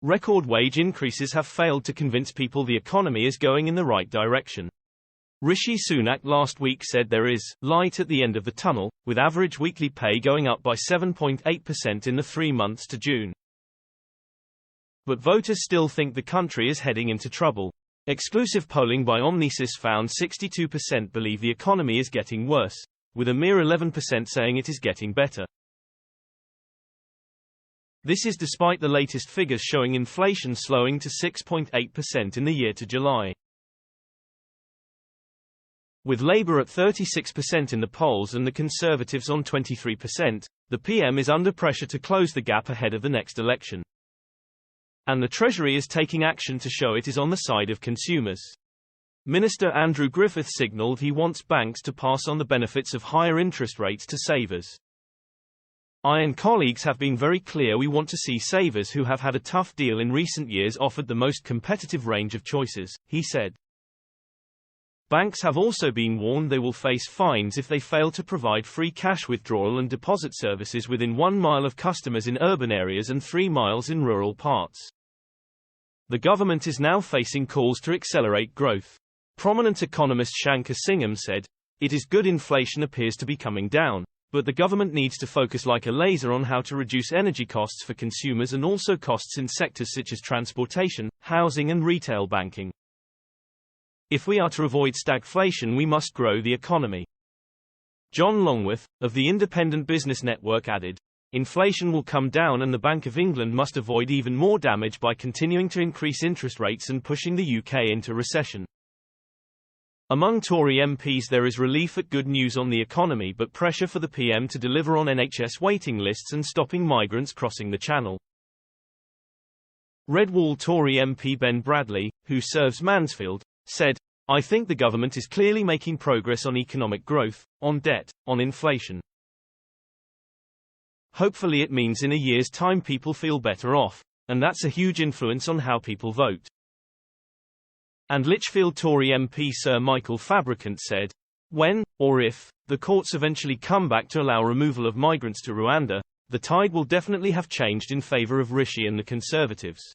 Record wage increases have failed to convince people the economy is going in the right direction. Rishi Sunak last week said there is light at the end of the tunnel, with average weekly pay going up by 7.8% in the 3 months to June. But voters still think the country is heading into trouble. Exclusive polling by Omnisys found 62% believe the economy is getting worse, with a mere 11% saying it is getting better. This is despite the latest figures showing inflation slowing to 6.8% in the year to July. With Labour at 36% in the polls and the Conservatives on 23%, the PM is under pressure to close the gap ahead of the next election. And the Treasury is taking action to show it is on the side of consumers. Minister Andrew Griffith signalled he wants banks to pass on the benefits of higher interest rates to savers. I and colleagues have been very clear we want to see savers who have had a tough deal in recent years offered the most competitive range of choices, he said. Banks have also been warned they will face fines if they fail to provide free cash withdrawal and deposit services within 1 mile of customers in urban areas and 3 miles in rural parts. The government is now facing calls to accelerate growth. Prominent economist Shankar Singham said, "It is good inflation appears to be coming down, but the government needs to focus like a laser on how to reduce energy costs for consumers and also costs in sectors such as transportation, housing and retail banking. If we are to avoid stagflation, we must grow the economy." John Longworth, of the Independent Business Network, added, "Inflation will come down and the Bank of England must avoid even more damage by continuing to increase interest rates and pushing the UK into recession." Among Tory MPs there is relief at good news on the economy but pressure for the PM to deliver on NHS waiting lists and stopping migrants crossing the Channel. Redwall Tory MP Ben Bradley, who serves Mansfield, said, "I think the government is clearly making progress on economic growth, on debt, on inflation. Hopefully it means in a year's time people feel better off, and that's a huge influence on how people vote." And Lichfield Tory MP Sir Michael Fabricant said, "When, or if, the courts eventually come back to allow removal of migrants to Rwanda, the tide will definitely have changed in favour of Rishi and the Conservatives."